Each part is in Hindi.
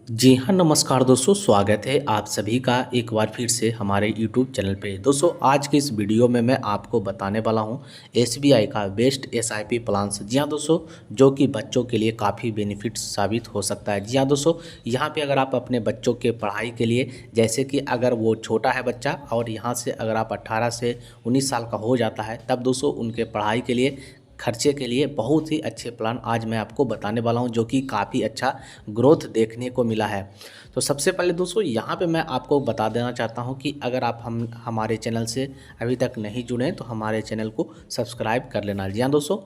जी हाँ, नमस्कार दोस्तों, स्वागत है आप सभी का एक बार फिर से हमारे यूट्यूब चैनल पे। दोस्तों, आज के इस वीडियो में मैं आपको बताने वाला हूँ एसबीआई का बेस्ट एसआईपी प्लान्स। जी हाँ दोस्तों, जो कि बच्चों के लिए काफ़ी बेनिफिट साबित हो सकता है। जी हाँ दोस्तों, यहाँ पे अगर आप अपने बच्चों के पढ़ाई के लिए, जैसे कि अगर वो छोटा है बच्चा और यहाँ से अगर आप 18 से 19 साल का हो जाता है, तब दोस्तों उनके पढ़ाई के लिए खर्चे के लिए बहुत ही अच्छे प्लान आज मैं आपको बताने वाला हूं, जो कि काफ़ी अच्छा ग्रोथ देखने को मिला है। तो सबसे पहले दोस्तों यहाँ पे मैं आपको बता देना चाहता हूं कि अगर आप हमारे चैनल से अभी तक नहीं जुड़े हैं तो हमारे चैनल को सब्सक्राइब कर लेना। जी हाँ दोस्तों,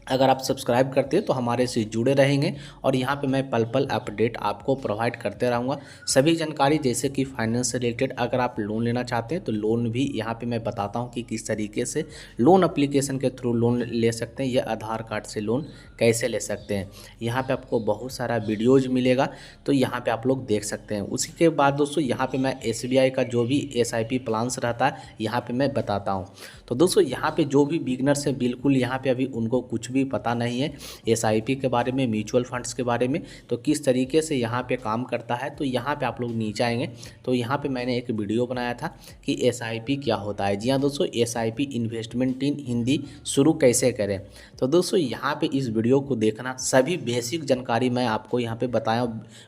अगर आप सब्सक्राइब करते हैं तो हमारे से जुड़े रहेंगे और यहाँ पे मैं पल पल अपडेट आपको प्रोवाइड करते रहूँगा। सभी जानकारी जैसे कि फाइनेंस से रिलेटेड, अगर आप लोन लेना चाहते हैं तो लोन भी यहाँ पे मैं बताता हूँ कि किस तरीके से लोन एप्लीकेशन के थ्रू लोन ले सकते हैं या आधार कार्ड से लोन कैसे ले सकते हैं। यहाँ पे आपको बहुत सारा वीडियोज़ मिलेगा, तो यहाँ पे आप लोग देख सकते हैं। उसी के बाद दोस्तों यहाँ पे मैं एसबीआई का जो भी एसआईपी प्लान्स रहता है यहाँ पे मैं बताता हूँ। तो दोस्तों यहाँ पे जो भी बिगनर्स हैं, बिल्कुल यहाँ पे अभी उनको कुछ भी पता नहीं है एसआईपी के बारे में, म्यूचुअल फंड्स के बारे में, तो किस तरीके से यहाँ पे काम करता है। तो यहाँ पे आप लोग नीचे आएंगे तो यहाँ पे मैंने एक वीडियो बनाया था कि एसआईपी क्या होता है। जी हाँ दोस्तों, एसआईपी इन्वेस्टमेंट इन हिंदी शुरू कैसे करें। तो दोस्तों यहाँ पे इस वीडियो को देखना, सभी बेसिक जानकारी मैं आपको यहाँ पे बताया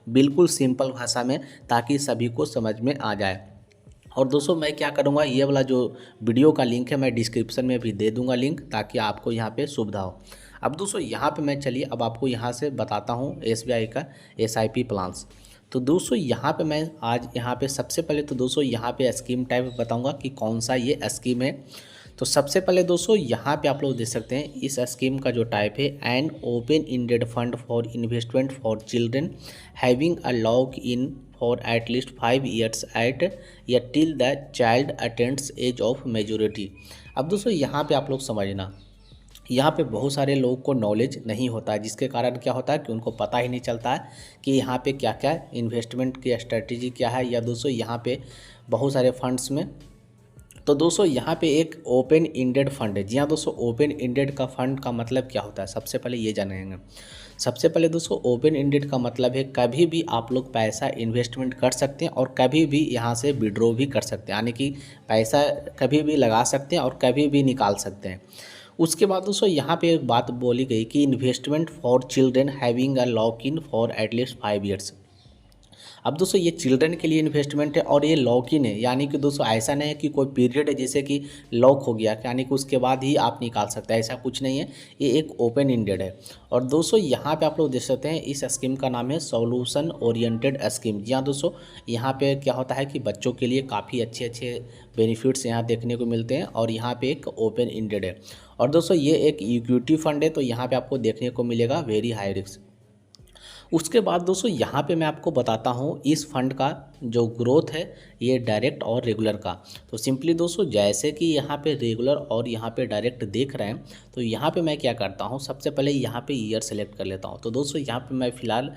बिल्कुल सिंपल भाषा में, ताकि सभी को समझ में आ जाए। और दोस्तों मैं क्या करूँगा, ये वाला जो वीडियो का लिंक है मैं डिस्क्रिप्शन में भी दे दूँगा लिंक, ताकि आपको यहाँ पे सुविधा हो। अब दोस्तों यहाँ पे मैं, चलिए अब आपको यहाँ से बताता हूँ एसबीआई का एसआईपी प्लान्स। तो दोस्तों यहाँ पे मैं आज यहाँ पे सबसे पहले तो दोस्तों यहाँ पे स्कीम टाइप बताऊँगा कि कौन सा ये स्कीम है। तो सबसे पहले दोस्तों यहाँ पे आप लोग देख सकते हैं इस स्कीम का जो टाइप है, an open ended fund for investment for children having a lock in for at least 5 years at या till the child attends age of majority. अब दोस्तों यहाँ पे आप लोग समझना, यहाँ पे बहुत सारे लोगों को नॉलेज नहीं होता है, जिसके कारण क्या होता है कि उनको पता ही नहीं चलता है कि यहाँ पे क्या क्या इन्वेस्टमेंट की स्ट्रेटजी क्या है, या दोस्तों यहाँ पे बहुत सारे फंड्स में। तो दोस्तों यहाँ पे एक ओपन इंडेड फंड है। जी हाँ दोस्तों, ओपन इंडेड का फंड का मतलब क्या होता है, सबसे पहले ये जानेंगे। सबसे पहले दोस्तों ओपन इंडेड का मतलब है कभी भी आप लोग पैसा इन्वेस्टमेंट कर सकते हैं और कभी भी यहाँ से विड्रॉ भी कर सकते हैं, यानी कि पैसा कभी भी लगा सकते हैं और कभी भी निकाल सकते हैं। उसके बाद दोस्तों यहाँ पे एक बात बोली गई कि investment for children having a lock in for at least 5 years. अब दोस्तों ये चिल्ड्रन के लिए इन्वेस्टमेंट है और ये लॉक इन है, यानी कि दोस्तों ऐसा नहीं है कि कोई पीरियड है जैसे कि लॉक हो गया, यानी कि उसके बाद ही आप निकाल सकते हैं, ऐसा कुछ नहीं है। ये एक ओपन इंडेड है। और दोस्तों यहाँ पे आप लोग देख सकते हैं इस स्कीम का नाम है सॉल्यूशन ओरिएंटेड स्कीम। जी हाँ दोस्तों, यहाँ पे क्या होता है कि बच्चों के लिए काफ़ी अच्छे अच्छे बेनिफिट्स यहाँ देखने को मिलते हैं, और यहाँ पे एक ओपन इंडेड है। और दोस्तों ये एक इक्विटी फंड है, तो यहाँ पे आपको देखने को मिलेगा वेरी हाई रिस्क। उसके बाद दोस्तों यहाँ पे मैं आपको बताता हूँ इस फंड का जो ग्रोथ है, ये डायरेक्ट और रेगुलर का। तो सिंपली दोस्तों जैसे कि यहाँ पे रेगुलर और यहाँ पे डायरेक्ट देख रहे हैं, तो यहाँ पे मैं क्या करता हूँ, सबसे पहले यहाँ पे ईयर सेलेक्ट कर लेता हूँ। तो दोस्तों यहाँ पे मैं फ़िलहाल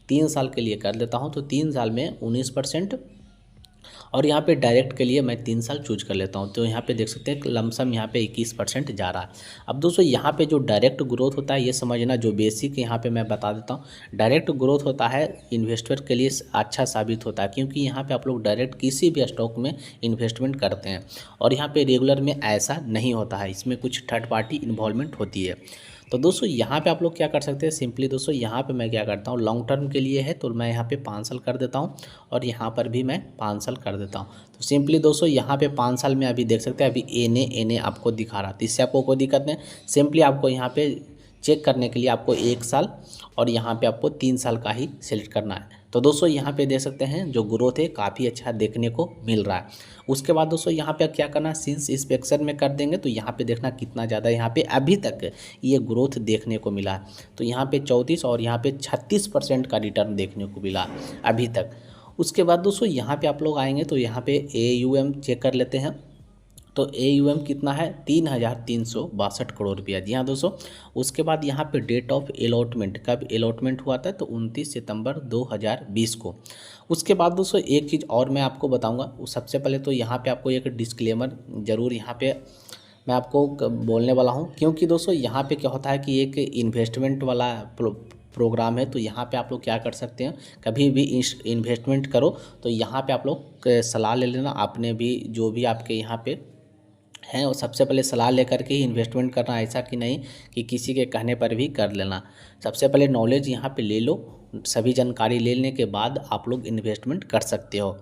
3 साल के लिए कर लेता हूँ, तो 3 साल में 19%, और यहाँ पे डायरेक्ट के लिए मैं 3 साल चूज कर लेता हूँ। तो यहाँ पे देख सकते हैं लमसम यहाँ पे 21% जा रहा है। अब दोस्तों यहाँ पे जो डायरेक्ट ग्रोथ होता है, ये समझना, जो बेसिक यहाँ पे मैं बता देता हूँ। डायरेक्ट ग्रोथ होता है इन्वेस्टर के लिए अच्छा साबित होता है, क्योंकि यहाँ पे आप लोग डायरेक्ट किसी भी स्टॉक में इन्वेस्टमेंट करते हैं, और यहाँ पे रेगुलर में ऐसा नहीं होता है, इसमें कुछ थर्ड पार्टी इन्वॉल्वमेंट होती है। तो दोस्तों यहाँ पे आप लोग क्या कर सकते हैं, सिंपली दोस्तों यहाँ पे मैं क्या करता हूँ, लॉन्ग टर्म के लिए है तो मैं यहाँ पे 5 साल कर देता हूँ, और यहाँ पर भी मैं 5 साल कर देता हूँ। तो सिंपली दोस्तों यहाँ पे 5 साल में अभी देख सकते हैं, अभी एन ए आपको दिखा रहा है, तो इससे आपको कोई दिक्कत नहीं। सिंपली आपको यहाँ पे चेक करने के लिए आपको 1 साल और यहाँ पे आपको 3 साल का ही सिलेक्ट करना है। तो दोस्तों यहाँ पे देख सकते हैं जो ग्रोथ है काफ़ी अच्छा देखने को मिल रहा है। उसके बाद दोस्तों यहाँ पे क्या करना, सिंस इंस्पेक्शन में कर देंगे तो यहाँ पे देखना कितना ज़्यादा यहाँ पे अभी तक ये ग्रोथ देखने को मिला है। तो यहाँ पे 34 और यहाँ पे 36% का रिटर्न देखने को मिला अभी तक। उसके बाद दोस्तों यहाँ पे आप लोग आएंगे तो यहाँ पे AUM चेक कर लेते हैं। तो AUM कितना है, 3,362 करोड़ रुपया। जी हाँ दोस्तों, उसके बाद यहाँ पे डेट ऑफ अलॉटमेंट, कब अलॉटमेंट हुआ था, तो 29 सितंबर 2020 को। उसके बाद दोस्तों एक चीज़ और मैं आपको बताऊंगा, सबसे पहले तो यहाँ पे आपको एक डिस्क्लेमर ज़रूर यहाँ पे मैं आपको बोलने वाला हूँ, क्योंकि दोस्तों यहाँ पे क्या होता है कि एक इन्वेस्टमेंट वाला प्रोग्राम है। तो यहाँ पे आप लोग क्या कर सकते हैं, कभी भी इन्वेस्टमेंट करो तो यहाँ पे आप लोग सलाह ले लेना। आपने भी जो भी आपके यहाँ पे हैं और सबसे पहले सलाह लेकर के ही इन्वेस्टमेंट करना, ऐसा कि नहीं कि किसी के कहने पर भी कर लेना। सबसे पहले नॉलेज यहाँ पे ले लो, सभी जानकारी ले लेने के बाद आप लोग इन्वेस्टमेंट कर सकते हो।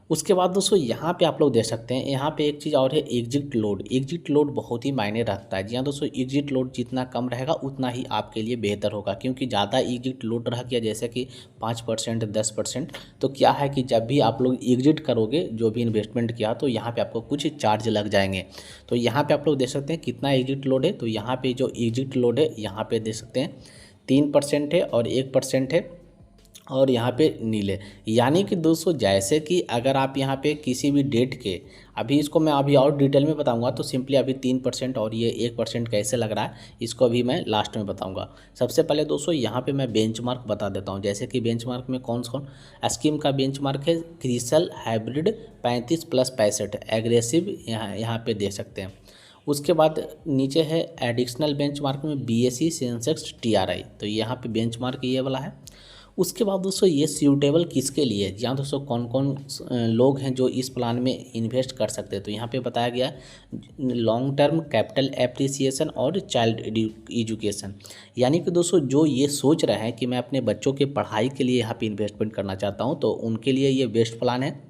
उसके बाद दोस्तों यहाँ पे आप लोग देख सकते हैं, यहाँ पे एक चीज़ और है, एग्जिट लोड। एग्जिट लोड बहुत ही मायने रखता है। जी हाँ दोस्तों, एग्जिट लोड जितना कम रहेगा उतना ही आपके लिए बेहतर होगा, क्योंकि ज़्यादा एग्जिट लोड रह गया जैसे कि 5% 10%, तो क्या है कि जब भी आप लोग एग्जिट करोगे जो भी इन्वेस्टमेंट किया तो यहाँ पर आपको कुछ चार्ज लग जाएंगे। तो यहाँ पर आप लोग देख सकते हैं कितना एग्जिट लोड है। तो यहाँ पर जो एग्जिट लोड है यहाँ पर देख सकते हैं 3% है और 1% है और यहाँ पे नीले। यानी कि दोस्तों जैसे कि अगर आप यहाँ पे किसी भी डेट के, अभी इसको मैं अभी और डिटेल में बताऊंगा, तो सिंपली अभी 3% और ये 1% कैसे लग रहा है इसको अभी मैं लास्ट में बताऊंगा। सबसे पहले दोस्तों यहाँ पे मैं बेंचमार्क बता देता हूँ। जैसे कि बेंचमार्क में कौन कौन स्कीम का बेंचमार्क है, क्रिसल हाइब्रिड 35+65 एग्रेसिव यहाँ पे दे सकते हैं। उसके बाद नीचे है एडिशनल बेंचमार्क में BSE सेंसेक्स TRI, तो यहाँ पे बेंचमार्क ये वाला है। उसके बाद दोस्तों ये सूटेबल किसके लिए है, यहाँ दोस्तों कौन कौन लोग हैं जो इस प्लान में इन्वेस्ट कर सकते हैं। तो यहाँ पे बताया गया लॉन्ग टर्म कैपिटल एप्रिसिएशन और चाइल्ड एजुकेशन। यानी कि दोस्तों जो ये सोच रहे हैं कि मैं अपने बच्चों के पढ़ाई के लिए यहाँ पे इन्वेस्टमेंट करना चाहता हूँ, तो उनके लिए ये बेस्ट प्लान है।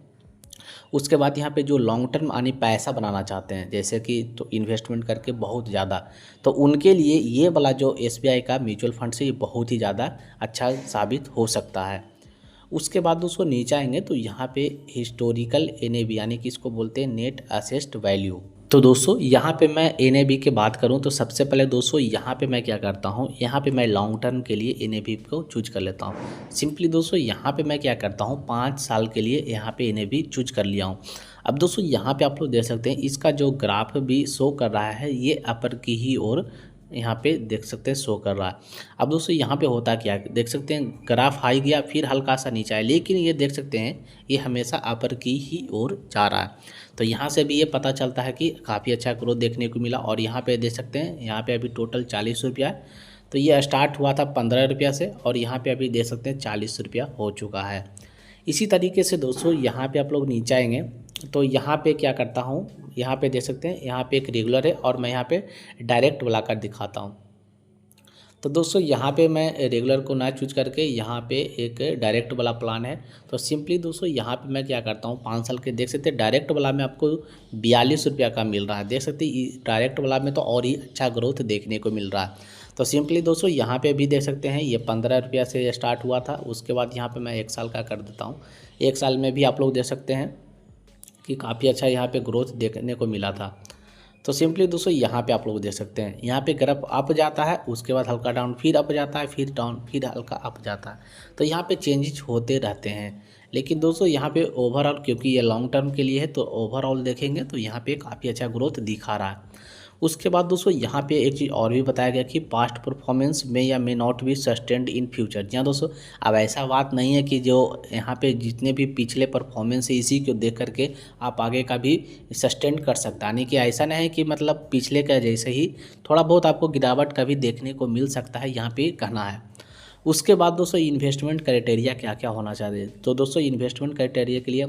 उसके बाद यहाँ पे जो लॉन्ग टर्म यानी पैसा बनाना चाहते हैं, जैसे कि तो इन्वेस्टमेंट करके बहुत ज़्यादा, तो उनके लिए ये वाला जो SBI का म्यूचुअल फंड से ये बहुत ही ज़्यादा अच्छा साबित हो सकता है। उसके बाद दोस्तों नीचे आएंगे तो यहाँ पे हिस्टोरिकल NAV यानी कि इसको बोलते हैं नेट असेस्ट वैल्यू। तो दोस्तों यहाँ पे मैं NAV की बात करूँ तो सबसे पहले दोस्तों यहाँ पे मैं क्या करता हूँ, यहाँ पे मैं लॉन्ग टर्म के लिए NAV को चूज कर लेता हूँ। सिंपली दोस्तों यहाँ पे मैं क्या करता हूँ, 5 साल के लिए यहाँ पे NAV चूज कर लिया हूँ। अब दोस्तों यहाँ पे आप लोग देख सकते हैं इसका जो ग्राफ भी शो कर रहा है ये अपर की ही ओर यहाँ पे देख सकते हैं शो कर रहा है। अब दोस्तों यहाँ पे होता क्या है, देख सकते हैं ग्राफ हाई गया फिर हल्का सा नीचे आया, लेकिन ये देख सकते हैं ये हमेशा अपर की ही ओर जा रहा है। तो यहाँ से भी ये पता चलता है कि काफ़ी अच्छा ग्रोथ देखने को मिला। और यहाँ पे देख सकते हैं यहाँ पे अभी टोटल 40 रुपया है, तो ये स्टार्ट हुआ था 15 रुपया से और यहाँ पे अभी देख सकते हैं 40 रुपया हो चुका है। इसी तरीके से दोस्तों यहाँ पे आप लोग नीचे आएंगे तो यहाँ पे क्या करता हूँ, यहाँ पे देख सकते हैं यहाँ पे एक रेगुलर है और मैं यहाँ पे डायरेक्ट वाला कर दिखाता हूँ। तो दोस्तों यहाँ पे मैं रेगुलर को ना चूज करके यहाँ पे एक डायरेक्ट वाला प्लान है। तो सिंपली दोस्तों यहाँ पे मैं क्या करता हूँ, 5 साल के देख सकते हैं डायरेक्ट वाला में आपको 42 रुपया का मिल रहा है। देख सकते हैं डायरेक्ट वाला में तो और ही अच्छा ग्रोथ देखने को मिल रहा है। तो सिंपली दोस्तों यहाँ पे भी देख सकते हैं ये 15 रुपया से स्टार्ट हुआ था। उसके बाद यहाँ पे मैं 1 साल का कर देता हूँ। 1 साल में भी आप लोग देख सकते हैं कि काफ़ी अच्छा यहाँ पे ग्रोथ देखने को मिला था। तो सिंपली दोस्तों यहाँ पे आप लोग देख सकते हैं यहाँ पे ग्राफ अप जाता है, उसके बाद हल्का डाउन, फिर अप जाता है, फिर डाउन, फिर हल्का अप जाता है। तो यहाँ पे चेंजेस होते रहते हैं। लेकिन दोस्तों यहाँ पे ओवरऑल क्योंकि ये लॉन्ग टर्म के लिए है तो ओवरऑल देखेंगे तो यहाँ पे काफ़ी अच्छा ग्रोथ दिखा रहा है। उसके बाद दोस्तों यहाँ पे एक चीज़ और भी बताया गया कि पास्ट परफॉर्मेंस में या may not be sustained in future. जी हाँ दोस्तों, अब ऐसा बात नहीं है कि जो यहाँ पे जितने भी पिछले परफॉर्मेंस है इसी को देख करके आप आगे का भी सस्टेन कर सकते हैं। यानी कि ऐसा नहीं है कि मतलब पिछले का जैसे ही थोड़ा बहुत आपको गिरावट का भी देखने को मिल सकता है, यहाँ पे कहना है। उसके बाद दोस्तों इन्वेस्टमेंट क्राइटेरिया क्या क्या होना चाहिए। तो दोस्तों इन्वेस्टमेंट क्राइटेरिया के लिए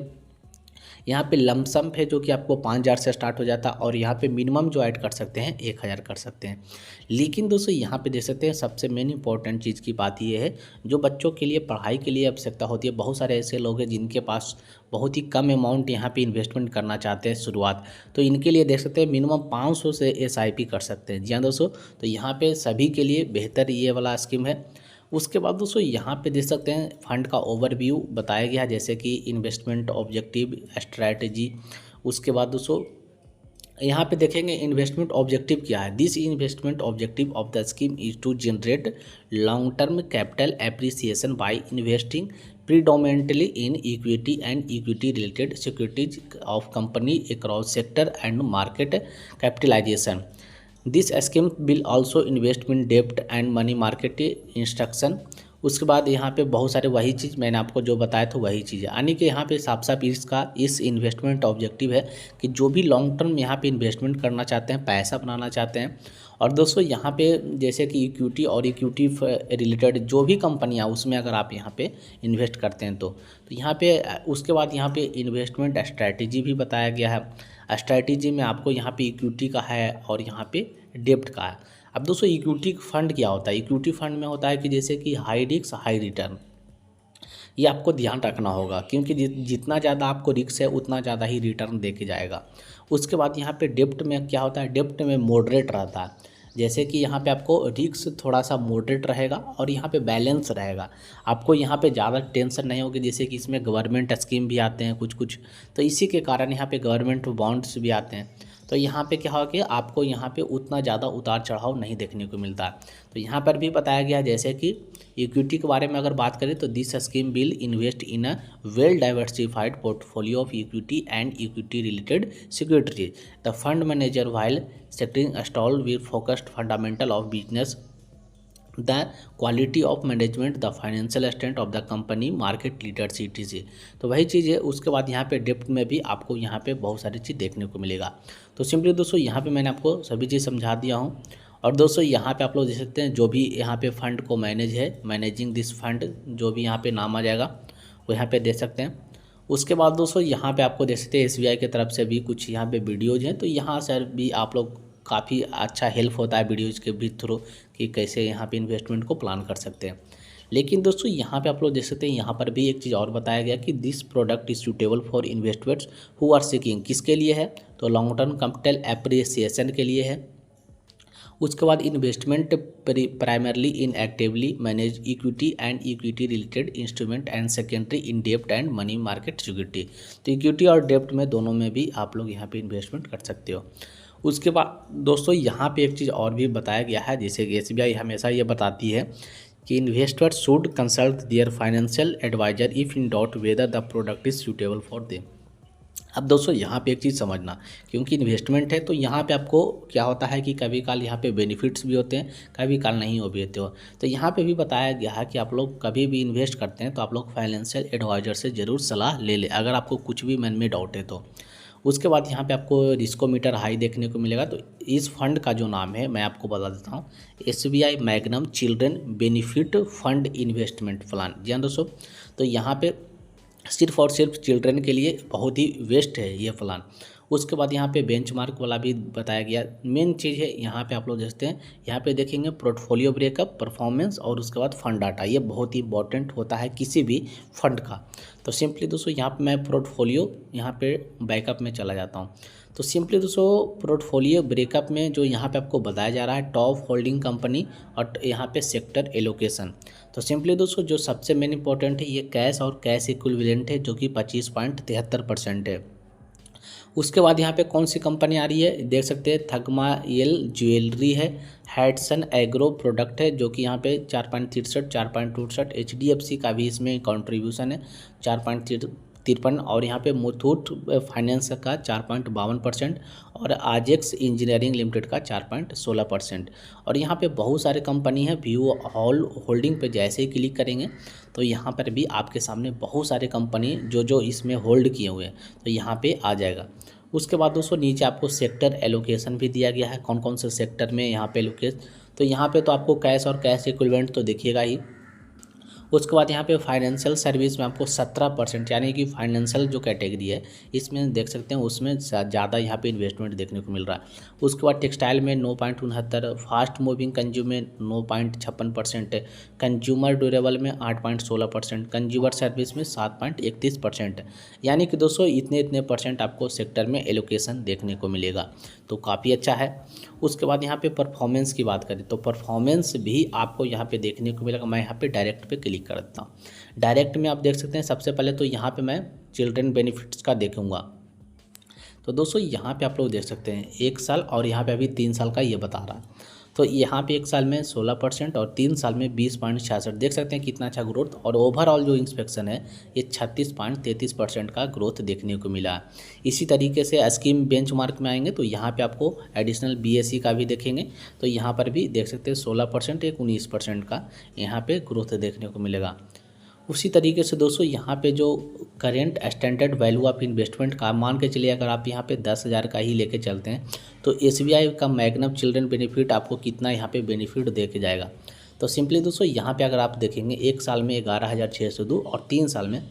यहाँ पे लमसम है जो कि आपको 5,000 से स्टार्ट हो जाता है और यहाँ पे मिनिमम जो ऐड कर सकते हैं 1,000 कर सकते हैं। लेकिन दोस्तों यहाँ पे देख सकते हैं सबसे मेन इंपॉर्टेंट चीज़ की बात ये है जो बच्चों के लिए पढ़ाई के लिए आवश्यकता होती है। बहुत सारे ऐसे लोग हैं जिनके पास बहुत ही कम अमाउंट यहाँ पे इन्वेस्टमेंट करना चाहते हैं शुरुआत, तो इनके लिए देख सकते हैं मिनिमम 500 से SIP कर सकते हैं। जी हाँ दोस्तों, तो यहाँ पे सभी के लिए बेहतर ये वाला स्कीम है। उसके बाद दोस्तों यहाँ पे देख सकते हैं फंड का ओवरव्यू बताया गया है, जैसे कि इन्वेस्टमेंट ऑब्जेक्टिव स्ट्रैटेजी। उसके बाद दोस्तों यहाँ पे देखेंगे इन्वेस्टमेंट ऑब्जेक्टिव क्या है। This investment objective of the scheme is to generate long term capital appreciation by investing predominantly in equity and equity related securities of company across sector and market capitalization. This scheme will also investment debt and money market instruction। उसके बाद यहाँ पे बहुत सारे वही चीज़ मैंने आपको जो बताया था वही चीज़ है, यानी कि यहाँ पे साफ साफ इसका इस इन्वेस्टमेंट ऑब्जेक्टिव है कि जो भी लॉन्ग टर्म यहाँ पे इन्वेस्टमेंट करना चाहते हैं, पैसा बनाना चाहते हैं और दोस्तों यहाँ पे जैसे कि इक्विटी और इक्विटी रिलेटेड जो भी कंपनियाँ उसमें अगर आप यहाँ पे इन्वेस्ट करते हैं तो यहाँ पे उसके बाद यहाँ पे इन्वेस्टमेंट स्ट्रैटेजी भी बताया गया है। स्ट्रैटेजी में आपको यहाँ पे इक्विटी का है और यहाँ पे डेब्ट का है। अब दोस्तों इक्विटी फंड क्या होता है? इक्विटी फंड में होता है कि जैसे कि हाई रिस्क हाई रिटर्न, ये आपको ध्यान रखना होगा क्योंकि जितना ज़्यादा आपको रिस्क है उतना ज़्यादा ही रिटर्न दे के जाएगा। उसके बाद यहाँ पे डेब्ट में क्या होता है? डेब्ट में मॉडरेट रहता है, जैसे कि यहाँ पे आपको रिस्क थोड़ा सा मॉडरेट रहेगा और यहाँ पे बैलेंस रहेगा। आपको यहाँ पे ज़्यादा टेंशन नहीं होगी, जैसे कि इसमें गवर्नमेंट स्कीम भी आते हैं कुछ कुछ, तो इसी के कारण यहाँ पे गवर्नमेंट बॉन्ड्स भी आते हैं। तो यहाँ पे क्या होगा कि आपको यहाँ पे उतना ज़्यादा उतार चढ़ाव नहीं देखने को मिलता है। तो यहाँ पर भी बताया गया जैसे कि इक्विटी के बारे में अगर बात करें तो this scheme will invest in a well diversified portfolio of equity and equity related securities. The fund manager while setting stall will focused fundamental of business, the quality of management, the financial strength of the company, market leadership से। तो वही चीज़ है। उसके बाद यहाँ पे डेप्थ में भी आपको यहाँ पे बहुत सारी चीज़ देखने को मिलेगा। तो सिंपली दोस्तों यहाँ पे मैंने आपको सभी चीज़ समझा दिया हूँ। और दोस्तों यहाँ पे आप लोग देख सकते हैं जो भी यहाँ पे फंड को मैनेज है, मैनेजिंग दिस फंड, जो भी यहाँ पे नाम आ जाएगा वो यहाँ पे देख सकते हैं। उसके बाद दोस्तों यहाँ पे आपको देख सकते हैं SBI की तरफ से भी कुछ यहाँ पे वीडियोज़ हैं, तो यहाँ से भी आप लोग काफ़ी अच्छा हेल्प होता है वीडियोज़ के भी थ्रू कि कैसे यहाँ पे इन्वेस्टमेंट को प्लान कर सकते हैं। लेकिन दोस्तों यहाँ पे आप लोग देख सकते हैं यहाँ पर भी एक चीज़ और बताया गया कि this product is suitable for investors who are seeking, किसके लिए है? तो लॉन्ग टर्म कैपिटल एप्रिसिएशन के लिए है। उसके बाद investment primarily in actively manage equity and equity related instrument and secondary in डेब्ट एंड मनी मार्केट सिक्योरिटी। तो इक्विटी और डेब्ट में दोनों में भी आप लोग यहाँ पे इन्वेस्टमेंट कर सकते हो। उसके बाद दोस्तों यहाँ पे एक चीज़ और भी बताया गया है, जैसे कि SBI हमेशा ये बताती है कि investor should consult their financial advisor if in doubt whether the product is suitable for them. अब दोस्तों यहाँ पे एक चीज़ समझना, क्योंकि इन्वेस्टमेंट है तो यहाँ पे आपको क्या होता है कि कभी काल यहाँ पे बेनिफिट्स भी होते हैं, कभी काल नहीं हो भी होते हो। तो यहाँ पे भी बताया गया है कि आप लोग कभी भी इन्वेस्ट करते हैं तो आप लोग फाइनेंशियल एडवाइजर से ज़रूर सलाह ले लें अगर आपको कुछ भी मन में डाउट है तो। उसके बाद यहाँ पे आपको रिस्कोमीटर हाई देखने को मिलेगा। तो इस फंड का जो नाम है मैं आपको बता देता हूँ, SBI Magnum children benefit fund investment plan. जी हाँ दोस्तों, तो यहाँ पे सिर्फ और सिर्फ चिल्ड्रन के लिए बहुत ही बेस्ट है ये प्लान। उसके बाद यहाँ पे बेंचमार्क वाला भी बताया गया। मेन चीज़ है यहाँ पे आप लोग देखते हैं, यहाँ पे देखेंगे पोर्टफोलियो ब्रेकअप, परफॉर्मेंस और उसके बाद फंड डाटा, ये बहुत ही इंपॉर्टेंट होता है किसी भी फंड का। तो सिंपली दोस्तों यहाँ पे मैं पोर्टफोलियो यहाँ पे बैकअप में चला जाता हूँ। तो सिंपली दोस्तों पोर्टफोलियो ब्रेकअप में जो यहाँ पे आपको बताया जा रहा है टॉप होल्डिंग कंपनी और यहाँ पे सेक्टर एलोकेशन। तो सिंपली दोस्तों जो सबसे मेन इंपॉर्टेंट है ये कैश और कैश इक्विवेलेंट है जो कि 25.73% है। उसके बाद यहाँ पे कौन सी कंपनी आ रही है देख सकते हैं, थगमायल ज्वेलरी है, हैडसन एग्रो प्रोडक्ट है जो कि यहाँ पे 4.63 4.62, HDFC का भी इसमें कंट्रीब्यूशन है 4.53 और यहाँ पे मुथूट फाइनेंस का 4.52% और आजेक्स इंजीनियरिंग लिमिटेड का 4.16%। और यहाँ पे बहुत सारे कंपनी है। व्यू ऑल होल्डिंग पे जैसे ही क्लिक करेंगे तो यहाँ पर भी आपके सामने बहुत सारे कंपनी जो इसमें होल्ड किए हुए हैं तो यहाँ पे आ जाएगा। उसके बाद दोस्तों नीचे आपको सेक्टर एलोकेशन भी दिया गया है, कौन कौन से सेक्टर में यहाँ पे एलोकेट। तो यहाँ पे तो आपको कैश और कैश इक्विवेलेंट तो देखिएगा ही। उसके बाद यहाँ पे फाइनेंशियल सर्विस में आपको 17% यानी कि फाइनेंशियल जो कैटेगरी है इसमें देख सकते हैं उसमें ज़्यादा यहाँ पे इन्वेस्टमेंट देखने को मिल रहा है। उसके बाद टेक्सटाइल में 9.69, fast moving consumer 9.56%, consumer durable में 8.16%, कंज्यूमर सर्विस में 7.31%। यानी कि दोस्तों इतने इतने परसेंट आपको सेक्टर में एलोकेशन देखने को मिलेगा, तो काफ़ी अच्छा है। उसके बाद यहाँ पे परफॉर्मेंस की बात करें तो परफॉर्मेंस भी आपको यहाँ पे देखने को मिलेगा। मैं यहाँ पे डायरेक्ट पे क्लिक कर देता हूँ। डायरेक्ट में आप देख सकते हैं सबसे पहले तो यहाँ पे मैं चिल्ड्रन बेनिफिट्स का देखूँगा। तो दोस्तों यहाँ पे आप लोग देख सकते हैं 1 साल और यहाँ पे अभी 3 साल का ये बता रहा है। तो यहाँ पे 1 साल में 16% और 3 साल में 20.66, देख सकते हैं कितना अच्छा ग्रोथ। और ओवरऑल जो इंस्पेक्शन है ये 36.33% का ग्रोथ देखने को मिला है। इसी तरीके से स्कीम बेंचमार्क में आएंगे तो यहाँ पे आपको एडिशनल BSE का भी देखेंगे तो यहाँ पर भी देख सकते हैं 16%, एक 19% का यहाँ पे ग्रोथ देखने को मिलेगा। उसी तरीके से दोस्तों यहाँ पे जो current standard value of investment का मान के चलिए, अगर आप यहाँ पे 10,000 का ही लेके चलते हैं तो SBI का मैग्नम चिल्ड्रन बेनिफिट आपको कितना यहाँ पे बेनिफिट दे के जाएगा। तो सिंपली दोस्तों यहाँ पे अगर आप देखेंगे 1 साल में 11,602 और 3 साल में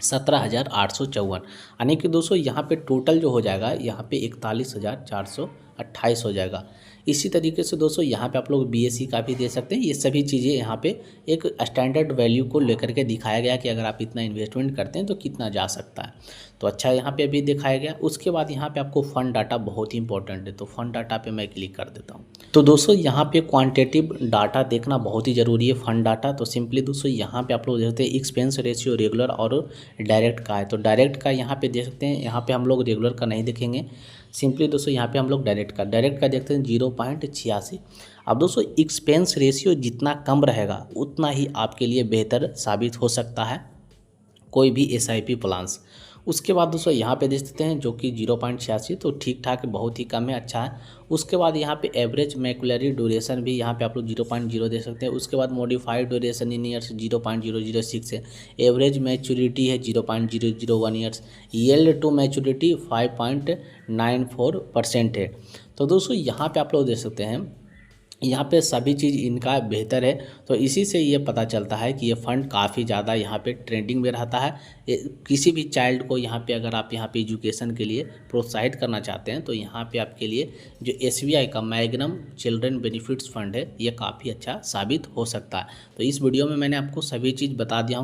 17,854, यानी कि दोस्तों यहाँ पे टोटल जो हो जाएगा यहाँ पे 41,428 हो जाएगा। इसी तरीके से दोस्तों यहाँ पे आप लोग BSc का भी दे सकते हैं। ये सभी चीज़ें यहाँ पे एक स्टैंडर्ड वैल्यू को लेकर के दिखाया गया कि अगर आप इतना इन्वेस्टमेंट करते हैं तो कितना जा सकता है। तो अच्छा यहाँ पे अभी दिखाया गया। उसके बाद यहाँ पे आपको फंड डाटा बहुत ही इंपॉर्टेंट है, तो फंड डाटा पे मैं क्लिक कर देता हूँ। तो दोस्तों यहाँ पे क्वांटिटेटिव डाटा देखना बहुत ही ज़रूरी है, फंड डाटा। तो सिंपली दोस्तों यहाँ पे आप लोग देखते हैं एक्सपेंस रेशियो रेगुलर और डायरेक्ट का है। तो डायरेक्ट का यहाँ पे देख सकते हैं, यहाँ पे हम लोग रेगुलर का नहीं देखेंगे। सिंपली दोस्तों यहाँ पे हम लोग डायरेक्ट का देखते हैं 0.86। अब दोस्तों एक्सपेंस रेशियो जितना कम रहेगा उतना ही आपके लिए बेहतर साबित हो सकता है कोई भी SIP प्लान्स। उसके बाद दोस्तों यहाँ पे देख सकते हैं जो कि 0.86, तो ठीक ठाक बहुत ही कम है, अच्छा है। उसके बाद यहाँ पे एवरेज मैकुलरी ड्यूरेशन भी यहाँ पे आप लोग 0.0 दे सकते हैं। उसके बाद मॉडिफाइड ड्यूरेशन इन ईयर्स 0.006 है। एवरेज मैच्योरिटी है 0.001 ईयर्स। यील्ड टू मैच्योरिटी 5.94% है। तो दोस्तों यहाँ पे आप लोग देख सकते हैं यहाँ पे सभी चीज़ इनका बेहतर है। तो इसी से ये पता चलता है कि ये फ़ंड काफ़ी ज़्यादा यहाँ पे ट्रेंडिंग में रहता है। किसी भी चाइल्ड को यहाँ पे अगर आप यहाँ पे एजुकेशन के लिए प्रोत्साहित करना चाहते हैं तो यहाँ पे आपके लिए जो SBI का मैग्नम चिल्ड्रन बेनिफिट्स फ़ंड है ये काफ़ी अच्छा साबित हो सकता है। तो इस वीडियो में मैंने आपको सभी चीज़ बता दिया हूँ।